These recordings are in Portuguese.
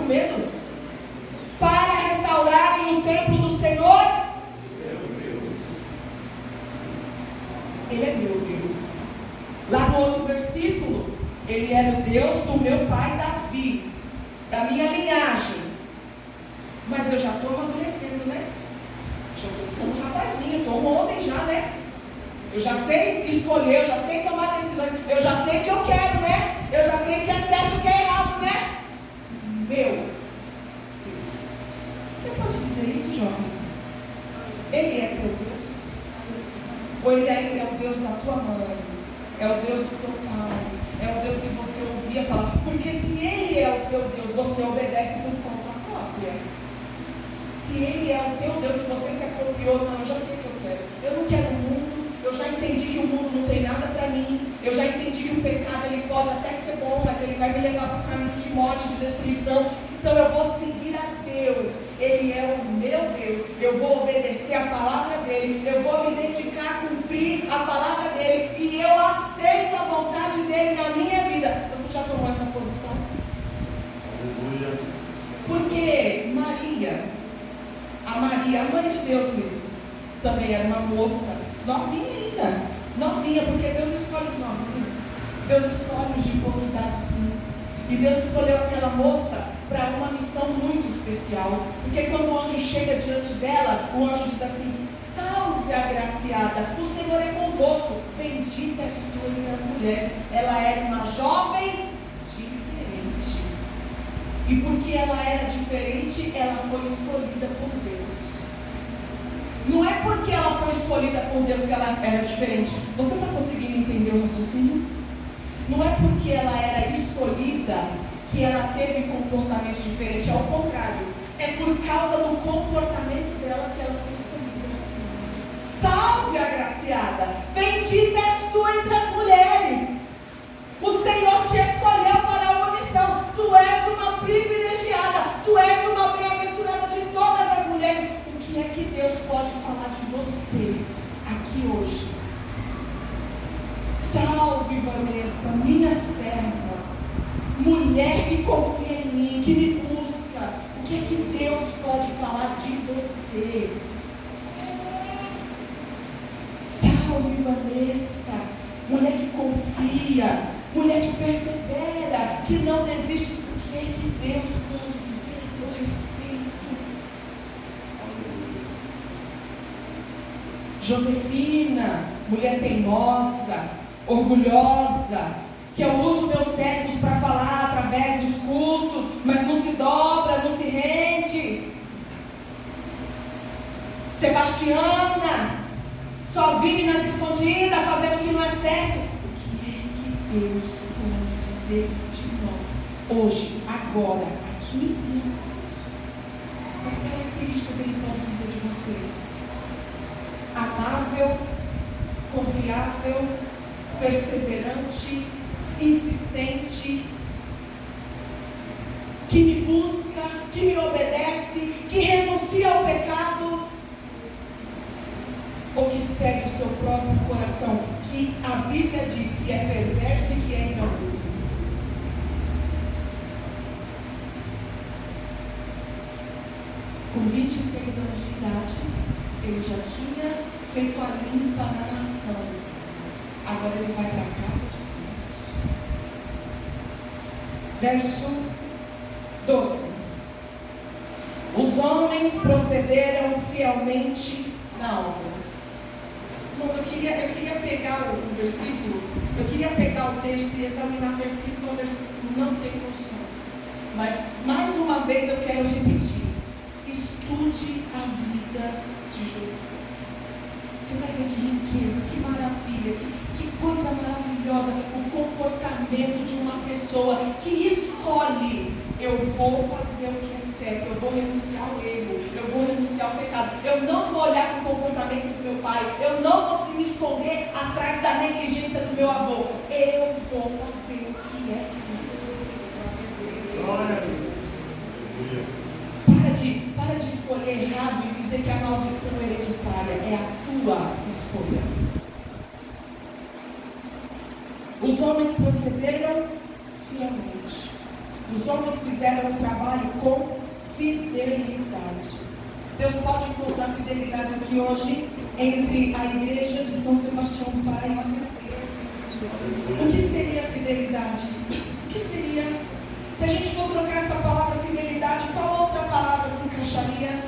medo? Para restaurarem o templo do Senhor, Ele é meu Deus. Lá no outro versículo, Ele era o Deus do meu pai Davi, da minha linhagem. Mas eu já estou amadurecendo, né? Já estou ficando um rapazinho, estou um homem já, né? Eu já sei escolher, eu já sei tomar decisões, eu já sei o que eu quero, né? Eu já sei o que é certo e o que é errado, né? Meu Deus. Você pode dizer isso, jovem? Ele é teu Deus? Ou ele é o Deus da tua mãe? É o Deus do teu pai? É o Deus que você ouvia falar? Porque se Ele é o teu Deus, você obedece por conta própria. Se Ele é o teu Deus, se você se apropriou, não, eu já sei o que eu quero. Eu não quero o mundo, eu já entendi que o mundo não tem nada para mim. Eu já entendi que o pecado ele pode até ser bom, mas ele vai me levar para o caminho de morte, de destruição. Então eu vou seguir a Deus. Ele é o meu Deus. Eu vou obedecer a palavra dele. Eu vou me dedicar a cumprir a palavra dele. E eu aceito a vontade dele na minha vida. Você já tomou essa posição? Aleluia. Porque Maria, a mãe de Deus mesmo, também era uma moça novinha ainda. Novinha, porque Deus escolhe os novinhos. Deus escolhe os de boa idade, sim. E Deus escolheu aquela moça para uma missão muito especial. Porque quando o anjo chega diante dela, o anjo diz assim: salve, agraciada, o Senhor é convosco, bendita és tu entre as mulheres. Ela era uma jovem diferente. E porque ela era diferente, ela foi escolhida por Deus. Não é porque ela foi escolhida por Deus que ela era diferente. Você está conseguindo entender o raciocínio? Não é porque ela era escolhida que ela teve comportamento diferente. Ao contrário, é por causa do comportamento dela que ela foi escolhida. Salve, agraciada, bendita és tu entre as mulheres. O Senhor te escolheu para uma missão. Tu és uma privilegiada. Tu és uma bem-aventurada de todas as mulheres. O que é que Deus pode falar de você aqui hoje? Salve, Vanessa, minha serva, mulher que confia em mim, que me busca. O que é que Deus pode falar de você? Salve, Vanessa, mulher que confia, mulher que persevera, que não desiste. O que é que Deus pode dizer a teu respeito? Josefina, mulher teimosa, orgulhosa, que eu uso meus servos para falar através dos cultos, mas não se dobra, não se rende. Sebastiana, só vive nas escondidas, fazendo o que não é certo. O que é que Deus pode dizer de nós hoje, agora, aqui e agora? Quais características Ele pode dizer de você? Amável, confiável, perseverante, insistente, que me busca, que me obedece, que renuncia ao pecado, ou que segue o seu próprio coração, que a Bíblia diz que é perverso e que é enganoso. Com 26 anos de idade, ele já tinha feito a limpa na nação. Agora ele vai para a casa de Deus. Verso 12. Os homens procederam fielmente na obra. Mas eu queria pegar o versículo, eu queria pegar o texto e examinar versículo a versículo, não tem condições. Mas, mais uma vez eu quero repetir. Estude a vida de Jesus. Você vai ver que riqueza, que maravilha, que coisa maravilhosa, o comportamento de uma pessoa que escolhe: eu vou fazer o que é certo, eu vou renunciar ao erro, eu vou renunciar ao pecado, eu não vou olhar para o comportamento do meu pai, eu não vou me esconder atrás da negligência do meu avô, eu vou fazer o que é certo. Glória a Deus. Para de escolher errado e dizer que a maldição hereditária é a tua escolha. Os homens procederam fielmente. Os homens fizeram o trabalho com fidelidade. Deus pode encontrar fidelidade aqui hoje entre a igreja de São Sebastião do Pará e a Secretaria. O que seria fidelidade? O que seria? Se a gente for trocar essa palavra fidelidade, qual outra palavra se encaixaria?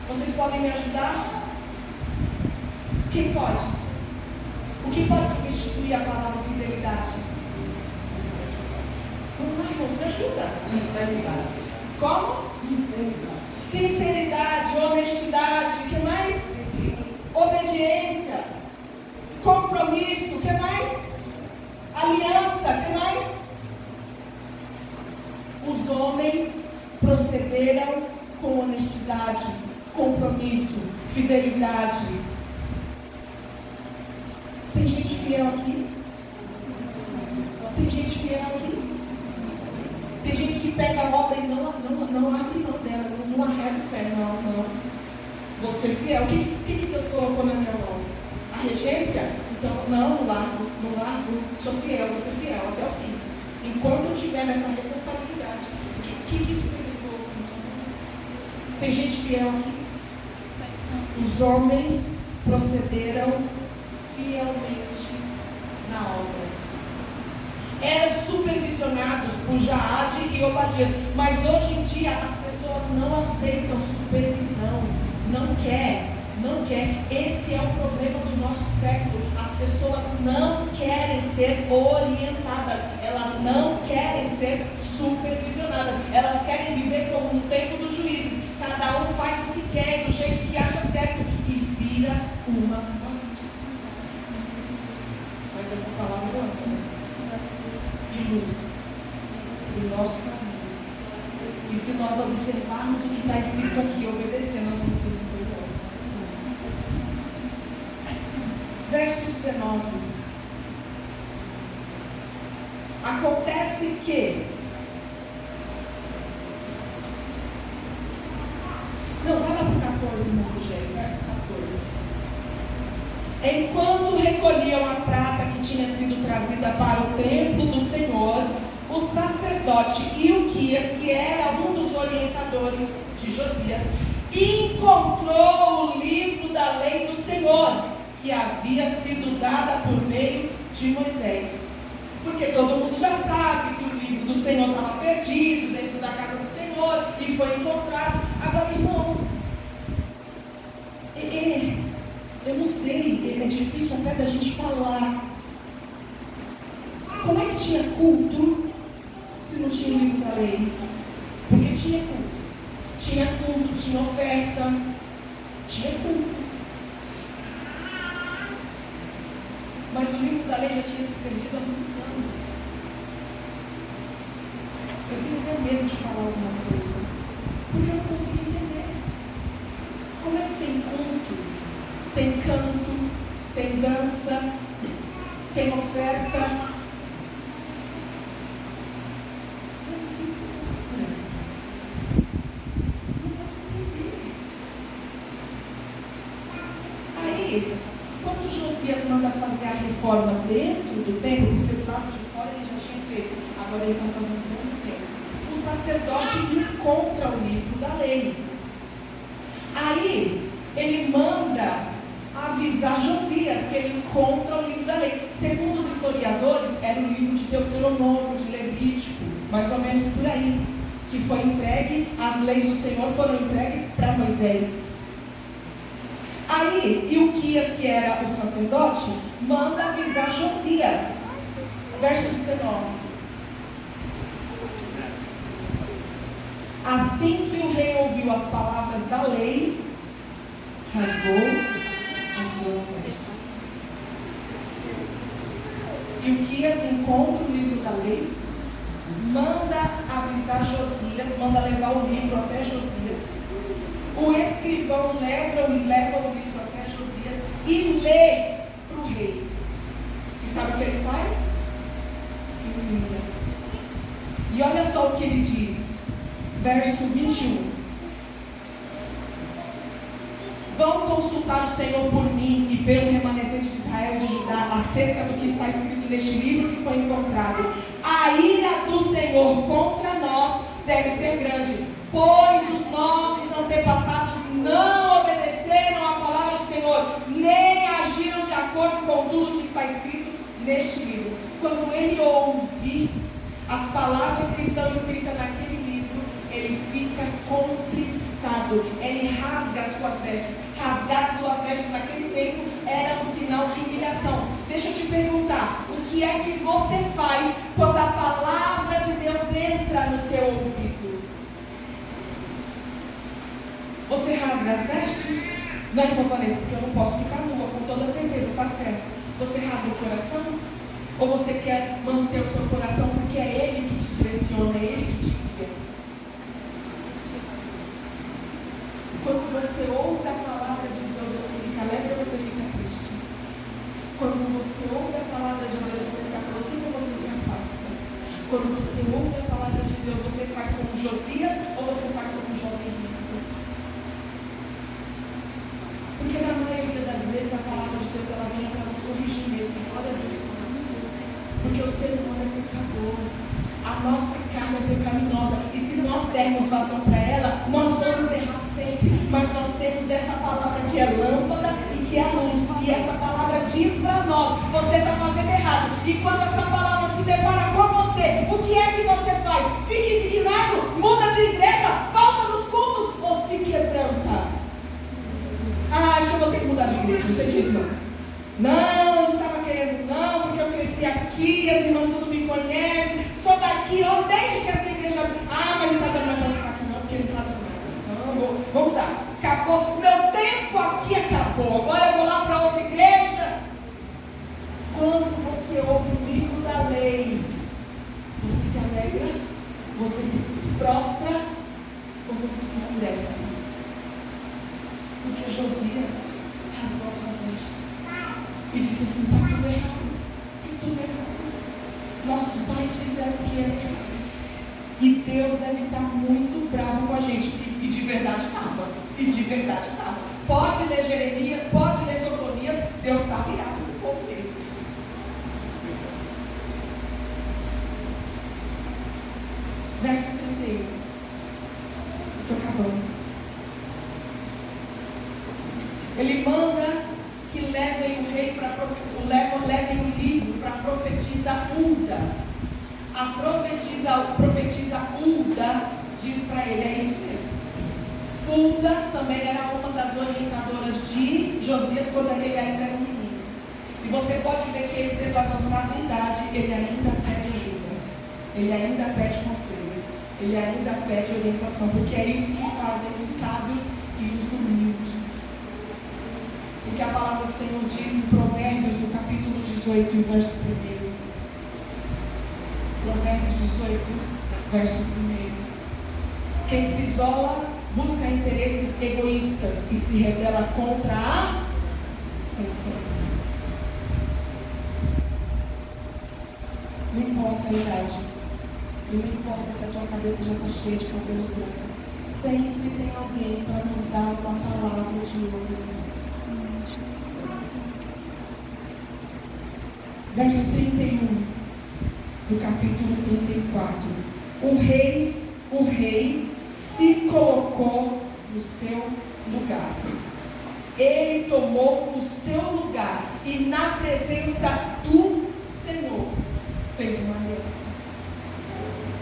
Vocês podem me ajudar? Quem pode? O que pode substituir a palavra fidelidade? Vamos lá, irmãos, me ajuda. Sinceridade. Como? Sinceridade. Sinceridade, honestidade, o que mais? Obediência, compromisso, o que mais? Aliança, o que mais? Os homens procederam com honestidade, compromisso, fidelidade. Tem gente fiel aqui? Tem gente fiel aqui? Tem gente que pega a obra e não abre mão dela, não arreda o pé, não. Você fiel. O que Deus colocou na minha mão? A regência? Então, não largo. Sou fiel, vou ser fiel até o fim. Enquanto eu tiver nessa responsabilidade, o que foi? Tem gente fiel aqui? Os homens procederam fielmente na obra. Eram supervisionados por Jaade e Obadias, mas hoje em dia as pessoas não aceitam supervisão, não quer. Esse é o problema do nosso século. As pessoas não querem ser orientadas, elas não querem ser supervisionadas, elas querem viver como no tempo dos juízes. Cada um faz o que quer, do jeito que acha certo, e vira uma bagunça. Mas essa palavra é de luz do nosso caminho. E se nós observarmos o que está escrito aqui, obedecer, nós vamos ser vitoriosos. Verso 19. Acontece que vai lá para o 14, irmão Rogério, verso 14. Enquanto recolhiam a prata que tinha sido trazida para o templo do Senhor, o sacerdote Ilquias, que era um dos orientadores de Josias, encontrou o livro da lei do Senhor, que havia sido dada por meio de Moisés. Porque todo mundo já sabe que o livro do Senhor estava perdido dentro da casa do Senhor e foi encontrado. Agora, irmãos, eu não sei, é difícil até da gente falar. Como é que tinha culto se não tinha o livro da lei? Porque tinha culto, tinha oferta, tinha culto. Mas o livro da lei já tinha se perdido há muitos anos. Eu tenho até medo de falar alguma coisa, porque eu não consigo entender. Como é que tem culto, tem canto, tem dança, tem oferta? Aí, quando Josias manda fazer a reforma dentro do templo, porque do lado de fora ele já tinha feito, agora ele está fazendo dentro do templo, o sacerdote encontra o livro da lei. Aí ele manda avisar Josias que ele encontra o livro da lei. Segundo os historiadores, era o livro de Deuteronômio, de Levítico, mais ou menos por aí, que foi entregue, as leis do Senhor foram entregues para Moisés. Aí, Ilquias, que era o sacerdote, manda avisar Josias. Verso 19. Assim que o rei ouviu as palavras da lei, rasgou as suas vestes. Ilquias encontra o livro da lei, manda avisar Josias, manda levar o livro até Josias. O escrivão leva o livro até Josias e lê para o rei. E sabe o que ele faz? Se humilha. E olha só o que ele diz. Verso 21. Vão consultar o Senhor por mim e pelo remanescente de Israel e de Judá acerca do que está escrito neste livro que foi encontrado. A ira do Senhor contra nós deve ser grande, Pois os nossos antepassados não obedeceram à palavra do Senhor, nem agiram de acordo com tudo que está escrito neste livro. Quando ele ouve as palavras que estão escritas naquele livro, ele fica contristado, ele rasga as suas vestes. Rasgar as suas vestes naquele tempo era um sinal de humilhação. Deixa eu te perguntar, o que é que você faz quando a palavra de Deus entra no teu ouvido? Você rasga as vestes? Não, irmã Vanessa, porque eu não posso ficar nua, com toda certeza, está certo. Você rasga o coração? Ou você quer manter o seu coração porque é Ele que te direciona, é Ele que te guia? Quando você ouve a palavra de Deus, você fica alegre ou você fica triste? Quando você ouve a palavra de Deus, você se aproxima ou você se afasta? Quando você ouve a palavra de Deus, você faz como Josias ou você faz como jovem rico? Porque na maioria das vezes a palavra de Deus ela vem para nos corrigir mesmo. Glória a Deus por isso. Porque o ser humano é pecador. A nossa carne é pecaminosa. E se nós dermos vazão para ela, nós vamos errar sempre. Mas nós temos essa palavra que é lâmpada e que é luz. E essa palavra diz para nós: você está fazendo errado. E quando essa palavra se depara com você, o que é que você faz? Fica indignado? Muda de igreja? Falta nos cultos? Ou se quebranta? Ah, acho que eu vou ter que mudar de igreja, não sei disso não. Não, eu não estava querendo não, porque eu cresci aqui, as irmãs tudo me conhecem, sou daqui, ó, desde que essa igreja... Ah, mas não está dando mais para ficar aqui não, porque não está dando mais. Não, vou mudar. Acabou, meu tempo aqui acabou, agora eu vou lá para outra igreja. Quando você ouve o livro da lei, você se alegra, você se prostra ou você se enfurece? Porque Josias rasgou suas vestes e disse assim: está tudo errado, está tudo errado. Nossos pais fizeram o que era errado. E Deus deve estar muito bravo com a gente. E de verdade estava. E de verdade estava. Pode ler Jeremias, pode ler Sofonias, Deus está virado no povo deles. Verso 31. Estou acabando. Ele manda que levem o rei para levem o livro para a profetisa Hulda. A profetisa Hulda diz para ele: é isso mesmo. Hulda também era uma das orientadoras de Josias quando ele ainda era um menino. E você pode ver que ele, tendo avançado em idade, ele ainda pede ajuda, ele ainda pede conselho, ele ainda pede orientação, porque é isso que fazem os sábios e os humildes. O que a palavra do Senhor diz em Provérbios, no capítulo 18, verso 1. Provérbios 18, verso 1. Quem se isola busca interesses egoístas e se rebela contra a sensatez. Não importa a idade, não importa se a tua cabeça já está cheia de cabelos brancos, sempre tem alguém para nos dar uma palavra de ouvidos. Verso 31, do capítulo 34. O rei se colocou no seu lugar. Ele tomou o seu lugar e na presença do Senhor fez uma aliança.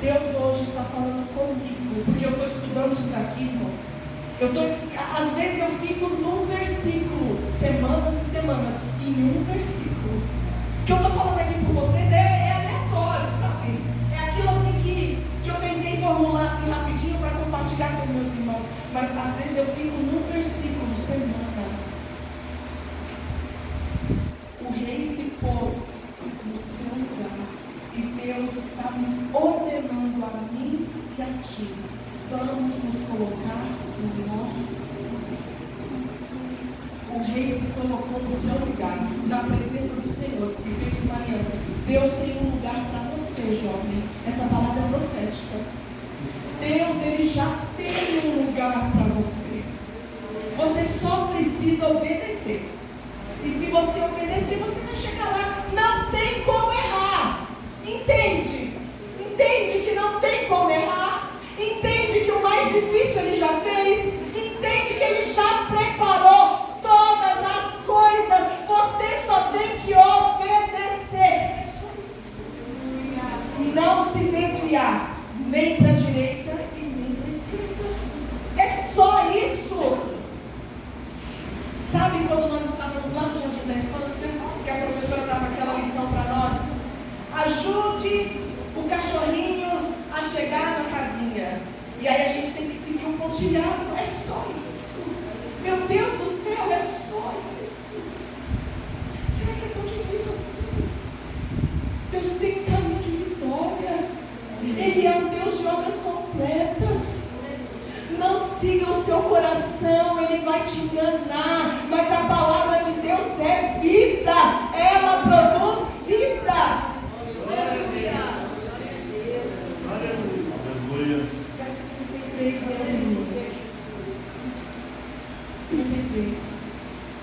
Deus hoje está falando comigo, porque eu estou estudando isso daqui, irmãos. Às vezes eu fico num versículo, semanas e semanas, em um versículo. O que eu estou falando aqui com vocês é aleatório, sabe? É aquilo assim que eu tentei formular assim rapidinho para compartilhar com os meus irmãos. Mas às vezes eu fico num versículo, semanas. O rei se pôs no seu lugar. E Deus está me ordenando a mim e a ti. Vamos nos colocar no nosso lugar. O rei se colocou no seu lugar, na presença do Senhor, e fez uma aliança. Deus tem um lugar para você, jovem. Essa palavra é profética. Deus, Ele já tem um lugar para você. Você só precisa obedecer. E se você obedecer, você vai chegar lá. Não tem como errar. Entende? Entende que não tem como errar? Entende que o mais difícil E aí a gente tem que seguir um pontilhado. É só isso. Meu Deus do céu, é só isso. Será que é tão difícil assim? Deus tem um caminho de vitória. Ele é um Deus de obras completas. Não siga o seu coração, ele vai te enganar. Mas a palavra de Deus é vida. Ela produz vida. Aleluia. Verso 33, aleluia. 33.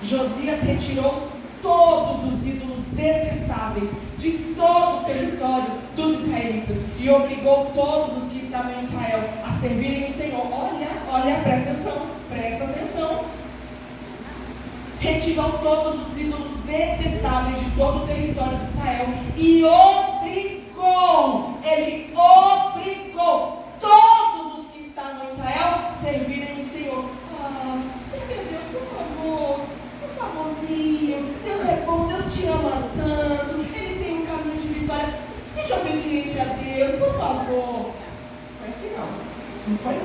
Josias retirou todos os ídolos detestáveis de todo o território dos israelitas e obrigou todos os que estavam em Israel a servirem o Senhor. Olha, presta atenção. Retirou todos os ídolos detestáveis de todo o território de Israel e ele obrigou todos os que estavam em Israel a servirem o Senhor. Senhor Deus, por favorzinho, Deus é bom, Deus te ama tanto, Ele tem um caminho de vitória, seja obediente a Deus, por favor. Foi assim não foi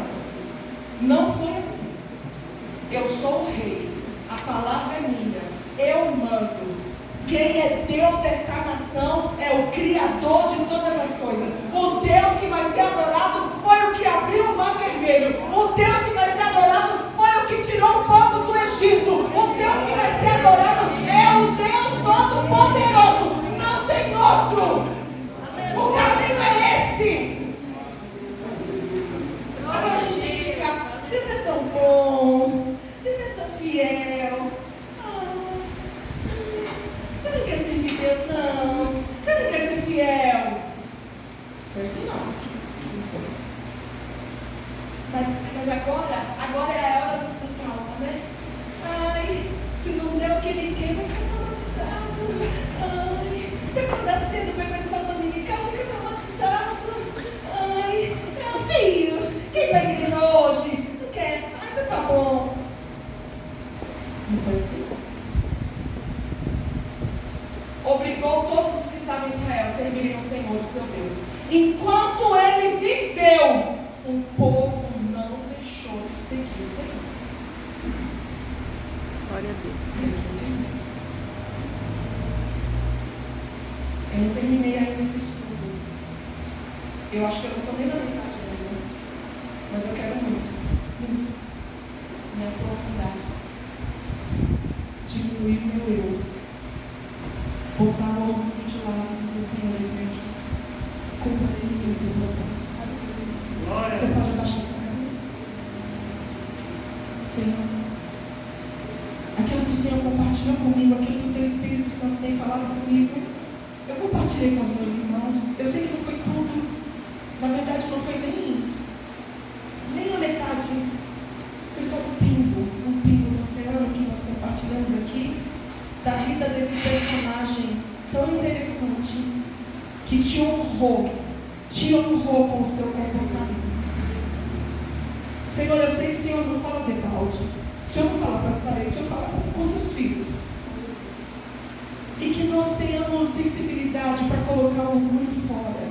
não foi assim. Eu sou o rei, a palavra é minha, eu mando. Quem é Deus dessa nação é o Criador de todas as coisas. O Deus que vai ser adorado foi o que abriu o mar vermelho. O Deus que vai ser adorado foi o que tirou o povo do Egito. O Deus que vai ser adorado é o Deus Todo-Poderoso. Não tem outro. O caminho é esse. Agora a gente tem que ficar, Deus é tão bom, Deus é tão fiel. Você não quer servir Deus, não. Você não quer ser fiel. Foi assim não. Mas agora é a hora do trauma, né? Ai, se não der o que ele quer, vai ficar traumatizado. Ai, se acordar cedo, vai para a escola dominical, fica traumatizado. Ai, meu filho, quem vai à igreja hoje? Não quer? Ai, então tá bom. Não foi assim? Obrigou todos os que estavam em Israel a servirem ao Senhor, o seu Deus. Enquanto ele viveu, o povo não deixou de seguir o Senhor. Glória a Deus. Eu não terminei ainda esse estudo. Eu acho que eu não estou nem na metade ainda. Mas eu quero muito me aprofundar. Diminuir o meu eu. Botar o orgulho de lado e dizer, Senhor, esse aqui. Cumpra-se em mim o teu propósito. Você pode abaixar sua cabeça? Senhor, aquilo que o Senhor compartilhou comigo, aquilo que o teu Espírito Santo tem falado comigo, eu compartilhei com os meus irmãos. Eu sei que não foi tudo. Na verdade, não foi nem a metade. Foi só um pingo no oceano que nós compartilhamos aqui, da vida desse personagem tão interessante, que te honrou com o seu comportamento. Senhor, eu sei que o Senhor não fala de balde, o Senhor não fala para as paredes, o Senhor fala com seus filhos. E que nós tenhamos sensibilidade para colocar o orgulho fora.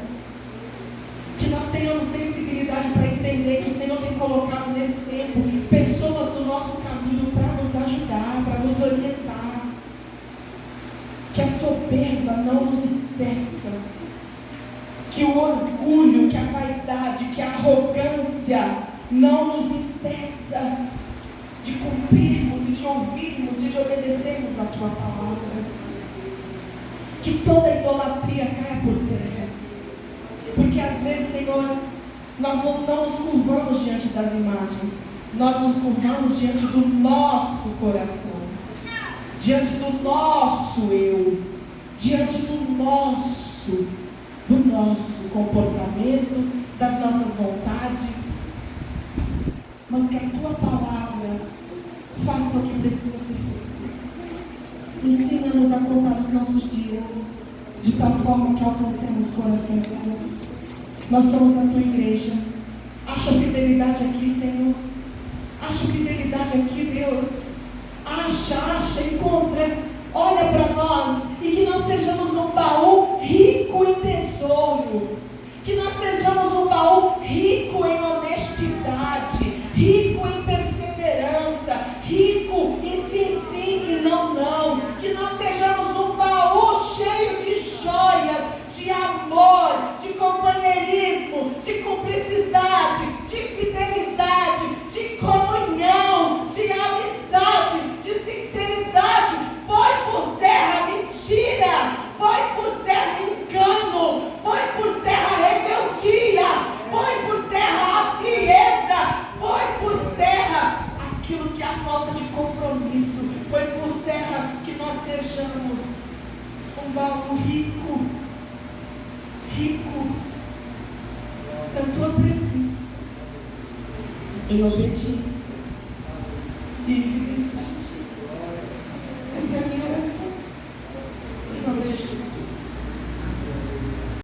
Que nós tenhamos sensibilidade para entender que o Senhor tem colocado nesse tempo pessoas no nosso caminho para nos ajudar, para nos orientar. Que a soberba não nos impeça. Que o orgulho, que a vaidade, que a arrogância não nos impeça de cumprirmos e de ouvirmos e de obedecermos a Tua palavra. Que toda idolatria caia por terra. Porque às vezes, Senhor, nós não nos curvamos diante das imagens. Nós nos curvamos diante do nosso coração. Diante do nosso eu. Diante do nosso comportamento, das nossas vontades. Mas que a Tua palavra faça o que precisa ser feito. Ensina-nos a contar os nossos dias de tal forma que alcancemos corações santos. Nós somos a Tua igreja. Acha fidelidade aqui, Senhor. Acha fidelidade aqui, Deus. Acha, encontra. Olha para nós e que nós sejamos um baú rico em tesouro. Que nós sejamos um baú rico em honestidade. sejamos um baú rico, rico da tua presença, em obediência e em fidelidade.